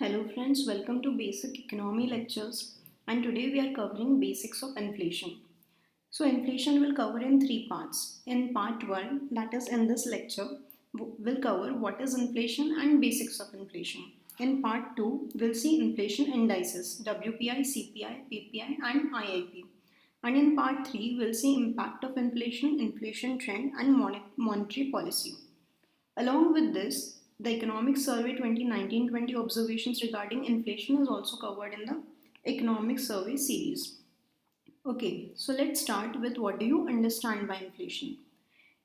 Hello friends, welcome to Basic Economy Lectures, and today we are covering basics of inflation. So inflation will cover in three parts. In part 1, that is in this lecture, we'll cover what is inflation and basics of inflation. In part 2, we'll see inflation indices WPI, CPI, PPI and IIP. And in part 3, we'll see impact of inflation, inflation trend and monetary policy. Along with this, the Economic Survey 2019-20 observations regarding inflation is also covered in the Economic Survey series. Okay, so let's start with what do you understand by inflation?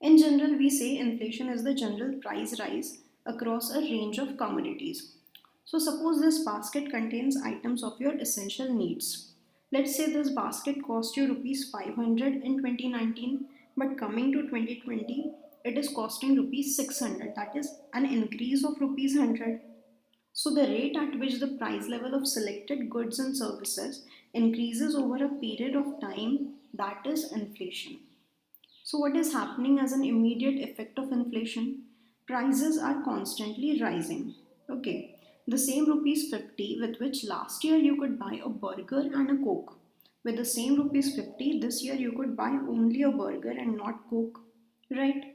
In general, we say inflation is the general price rise across a range of commodities. So suppose this basket contains items of your essential needs. Let's say this basket cost you rupees 500 in 2019, but coming to 2020, it is costing rupees 600. That is an increase of rupees 100. So the rate at which the price level of selected goods and services increases over a period of time, that is inflation. So, what is happening as an immediate effect of inflation? Prices are constantly rising. Okay, the same rupees 50 with which last year you could buy a burger and a coke. With the same rupees 50, this year you could buy only a burger and not coke. Right?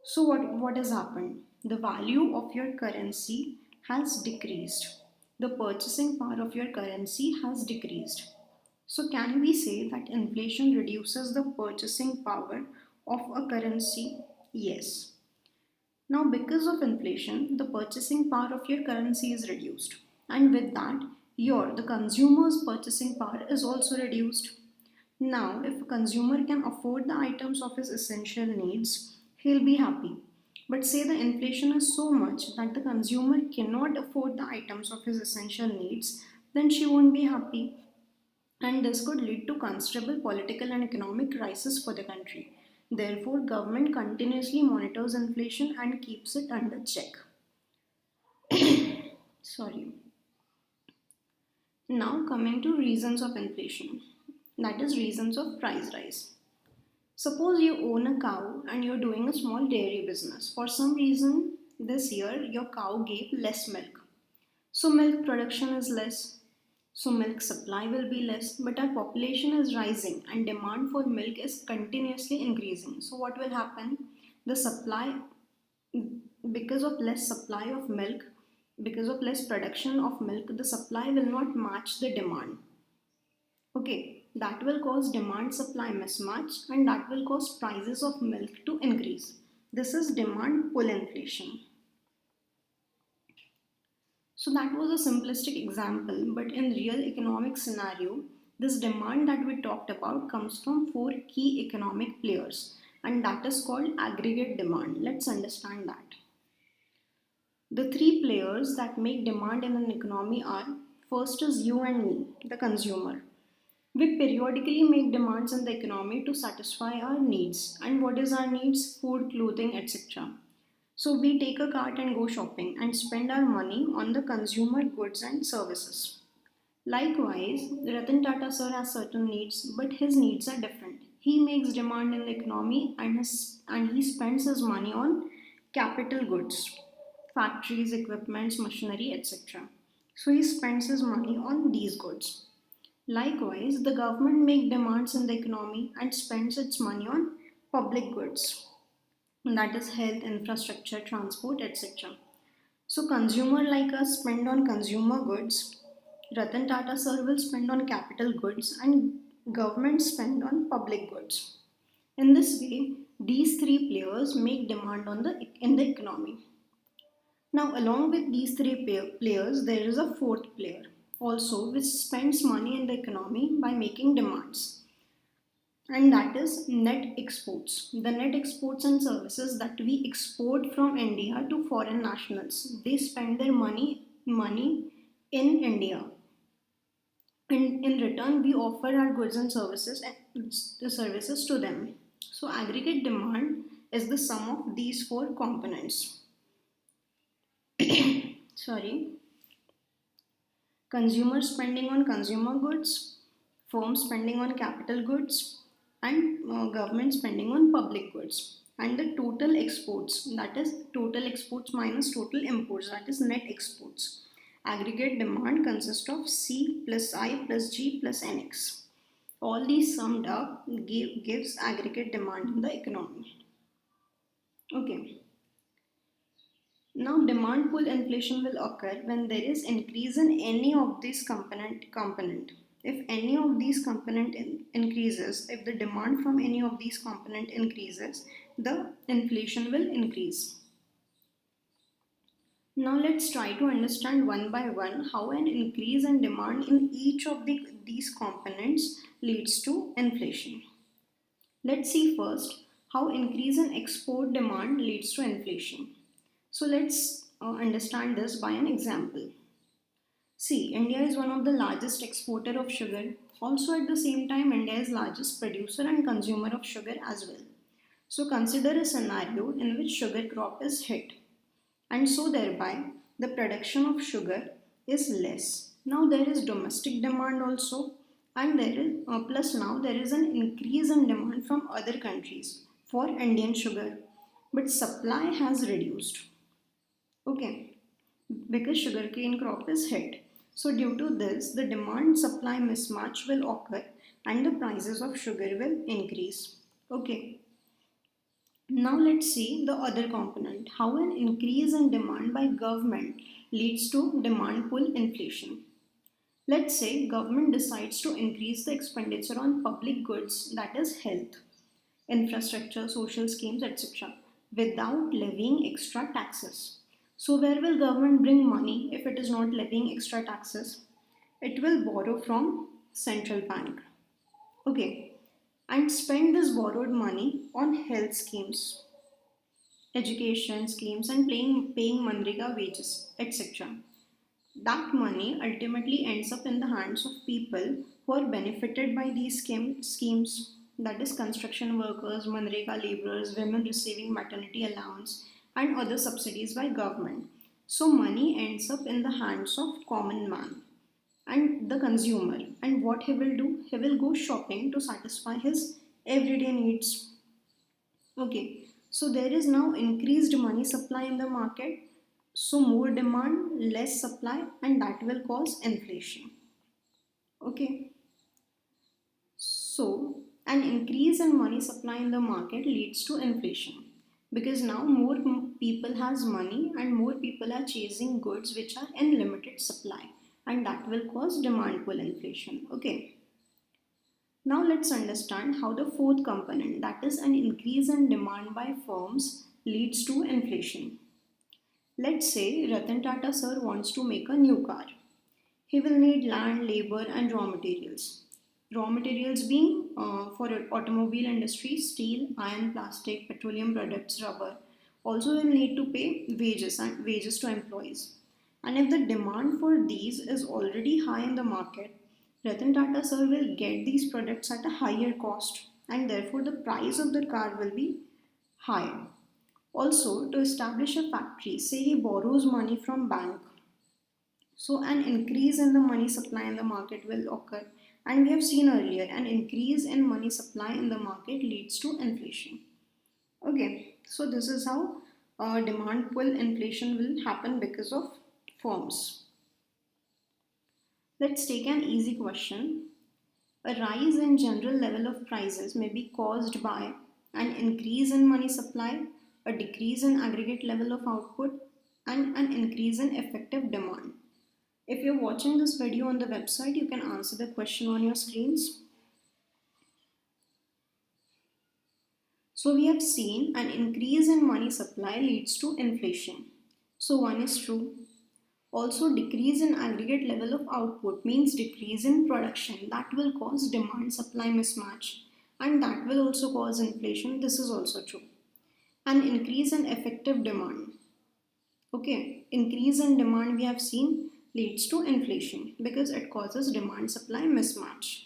So, what has happened? The value of your currency has decreased. The purchasing power of your currency has decreased. So, can we say that inflation reduces the purchasing power of a currency? Yes. Now, because of inflation, the purchasing power of your currency is reduced, and with that, the consumer's purchasing power is also reduced. Now, if a consumer can afford the items of his essential needs, he'll be happy. But say the inflation is so much that the consumer cannot afford the items of his essential needs, then she won't be happy, and this could lead to considerable political and economic crisis for the country. Therefore, government continuously monitors inflation and keeps it under check. Sorry. Now coming to reasons of inflation, that is reasons of price rise. Suppose you own a cow and you're doing a small dairy business. For some reason this year your cow gave less milk. So milk production is less. So milk supply will be less, but our population is rising and demand for milk is continuously increasing. So what will happen? The supply, because of less supply of milk, because of less production of milk, the supply will not match the demand. Okay, that will cause demand supply mismatch and that will cause prices of milk to increase. This is demand pull inflation. So that was a simplistic example, but in real economic scenario, this demand that we talked about comes from four key economic players, and that is called aggregate demand. Let's understand that. The three players that make demand in an economy are: first is you and me, the consumer. We periodically make demands in the economy to satisfy our needs. And what is our needs? Food, clothing, etc. So we take a cart and go shopping and spend our money on the consumer goods and services. Likewise, Ratan Tata sir has certain needs, but his needs are different. He makes demand in the economy and he spends his money on capital goods, factories, equipments, machinery, etc. So he spends his money on these goods. Likewise, the government makes demands in the economy and spends its money on public goods, that is health, infrastructure, transport, etc. So consumer like us spend on consumer goods, Ratan Tata sir will spend on capital goods and government spend on public goods. In this way, these three players make demand in the economy. Now, along with these three players, there is a fourth player also which spends money in the economy by making demands, and that is net exports. The net exports and services that we export from India to foreign nationals. They spend their money in India. And in return, we offer our goods and services and the services to them. So aggregate demand is the sum of these four components. Sorry. Consumer spending on consumer goods, firm spending on capital goods, and government spending on public goods. And the total exports, that is total exports minus total imports, that is net exports. Aggregate demand consists of C plus I plus G plus NX. All these summed up gives aggregate demand in the economy. Okay. Now demand pull inflation will occur when there is increase in any of these component. If any of these increases, if the demand from any of these component increases, the inflation will increase. Now let's try to understand one by one how an increase in demand in each of these components leads to inflation. Let's see first how increase in export demand leads to inflation. So let's understand this by an example. See, India is one of the largest exporter of sugar. Also at the same time, India is largest producer and consumer of sugar as well. So consider a scenario in which sugar crop is hit, and so thereby the production of sugar is less. Now there is domestic demand also, and there is plus now there is an increase in demand from other countries for Indian sugar, but supply has reduced. Okay, because sugarcane crop is hit. So due to this, the demand supply mismatch will occur and the prices of sugar will increase. Okay. Now let's see the other component, how an increase in demand by government leads to demand pull inflation. Let's say government decides to increase the expenditure on public goods, that is health, infrastructure, social schemes, etc. without levying extra taxes. So where will government bring money if it is not levying extra taxes? It will borrow from central bank. Okay, and spend this borrowed money on health schemes, education schemes, and paying Manrega wages, etc. That money ultimately ends up in the hands of people who are benefited by these schemes, that is, construction workers, Manrega laborers, women receiving maternity allowance, and other subsidies by government. So, money ends up in the hands of common man and the consumer. And what he will do? He will go shopping to satisfy his everyday needs. Okay, so there is now increased money supply in the market. So more demand, less supply, and that will cause inflation. Okay, so an increase in money supply in the market leads to inflation because now more people has money and more people are chasing goods which are in limited supply, and that will cause demand pull inflation. Okay. Now let's understand how the fourth component, that is an increase in demand by firms, leads to inflation. Let's say Ratan Tata sir wants to make a new car. He will need land, labor, and raw materials. Raw materials being for automobile industry, steel, iron, plastic, petroleum products, rubber. Also, he'll need to pay wages to employees. And if the demand for these is already high in the market, Ratan Tata sir will get these products at a higher cost, and therefore the price of the car will be higher. Also, to establish a factory, say he borrows money from bank, so an increase in the money supply in the market will occur. And we have seen earlier, an increase in money supply in the market leads to inflation. Okay, so this is how demand pull inflation will happen because of firms. Let's take an easy question. A rise in general level of prices may be caused by an increase in money supply, a decrease in aggregate level of output, and an increase in effective demand. If you're watching this video on the website, you can answer the question on your screens. So we have seen an increase in money supply leads to inflation. So one is true. Also, decrease in aggregate level of output means decrease in production. That will cause demand supply mismatch, and that will also cause inflation. This is also true. An increase in effective demand. Okay, increase in demand we have seen leads to inflation because it causes demand supply mismatch.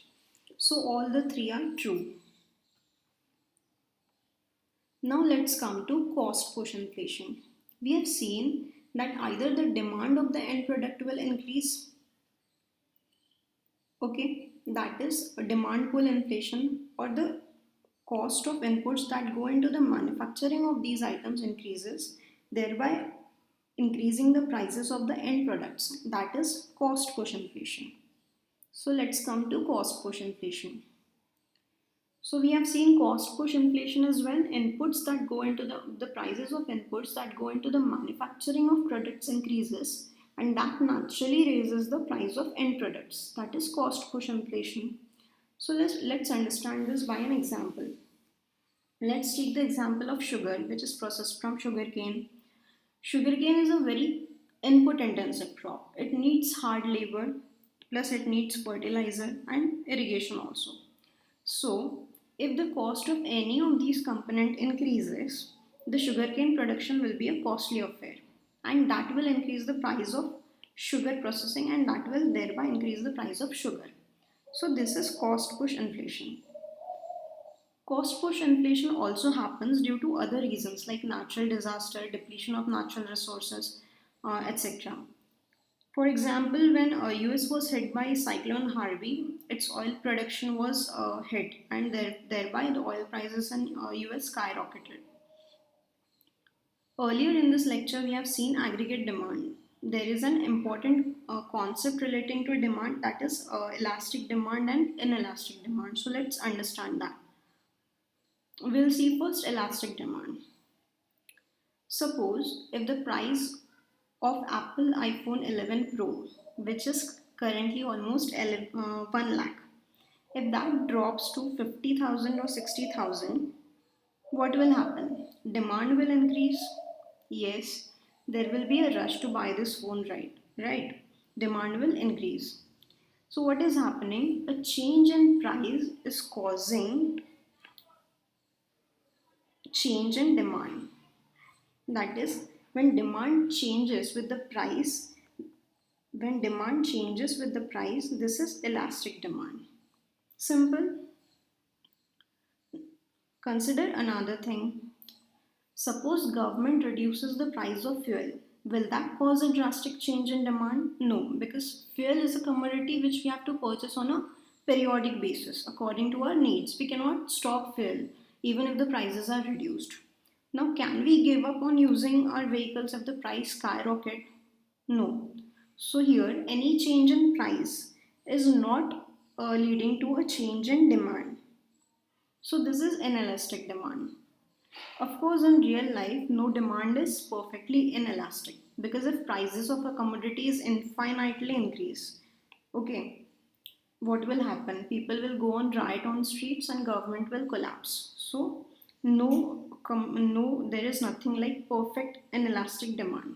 So all the three are true. Now let's come to cost push inflation. We have seen that either the demand of the end product will increase, okay, that is a demand pull inflation, or the cost of inputs that go into the manufacturing of these items increases, thereby increasing the prices of the end products, that is cost push inflation. So let's come to cost push inflation. So we have seen cost push inflation is when inputs that go into the prices of inputs that go into the manufacturing of products increases, and that naturally raises the price of end products, that is cost push inflation. So let's understand this by an example. Let's take the example of sugar, which is processed from sugarcane. Sugarcane is a very input intensive crop. It needs hard labor, plus it needs fertilizer and irrigation also. So, if the cost of any of these component increases, the sugarcane production will be a costly affair, and that will increase the price of sugar processing, and that will thereby increase the price of sugar. So this is cost push inflation. Cost push inflation also happens due to other reasons like natural disaster, depletion of natural resources, etc. For example, when US was hit by Cyclone Harvey, its oil production was hit, and thereby the oil prices in US skyrocketed. Earlier in this lecture, we have seen aggregate demand. There is an important concept relating to demand, that is elastic demand and inelastic demand. So let's understand that. We'll see first elastic demand. Suppose if the price of Apple iPhone 11 Pro, which is currently almost 1 lakh, if that drops to 50,000 or 60,000, what will happen? Demand will increase. Yes, there will be a rush to buy this phone, right? Right. Demand will increase. So what is happening? A change in price is causing change in demand. That is, when demand changes with the price, this is elastic demand. Simple. Consider another thing. Suppose government reduces the price of fuel. Will that cause a drastic change in demand? No, because fuel is a commodity which we have to purchase on a periodic basis according to our needs. We cannot stop fuel even if the prices are reduced. Now, can we give up on using our vehicles if the price skyrocket? No. So here, any change in price is not leading to a change in demand. So this is inelastic demand. Of course, in real life, no demand is perfectly inelastic because if prices of a commodity is infinitely increase, okay, what will happen? People will go on riot on streets and government will collapse. So no, there is nothing like perfect inelastic demand.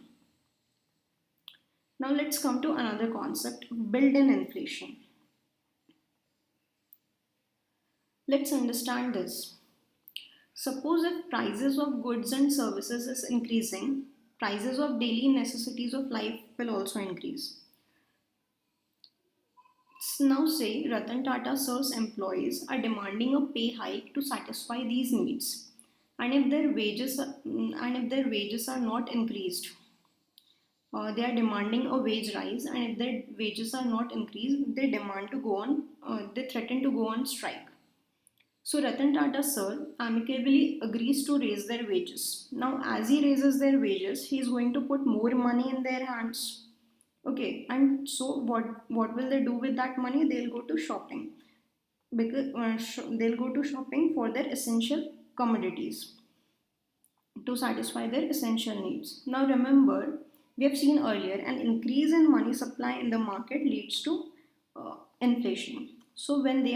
Now let's come to another concept, built-in inflation. Let's understand this. Suppose if prices of goods and services is increasing, prices of daily necessities of life will also increase. Now say Ratan Tata Sir's employees are demanding a pay hike to satisfy these needs. And if their wages are not increased, they are demanding a wage rise, and if their wages are not increased, they threaten to go on strike. So Ratan Tata Sir amicably agrees to raise their wages. Now, as he raises their wages, he is going to put more money in their hands. Okay, and so what will they do with that money? They'll go to shopping because they'll go to shopping for their essential commodities to satisfy their essential needs. Now, remember, we have seen earlier an increase in money supply in the market leads to inflation. So when they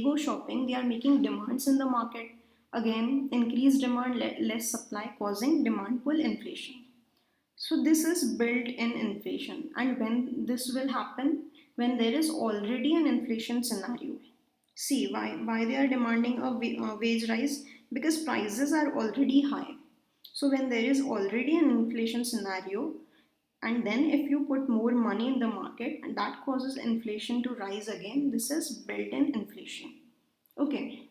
go shopping, they are making demands in the market. Again, increased demand, less supply, causing demand pull inflation. So this is built-in inflation, and when this will happen, when there is already an inflation scenario. See why they are demanding a wage rise, because prices are already high. So when there is already an inflation scenario, and then if you put more money in the market, and that causes inflation to rise again, this is built-in inflation. Okay.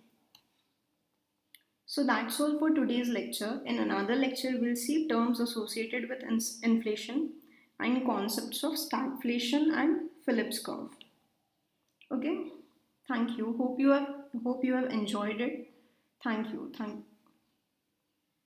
So that's all for today's lecture. In another lecture, we'll see terms associated with inflation and concepts of stagflation and Phillips curve. Okay, thank you. Hope you have enjoyed it. Thank you.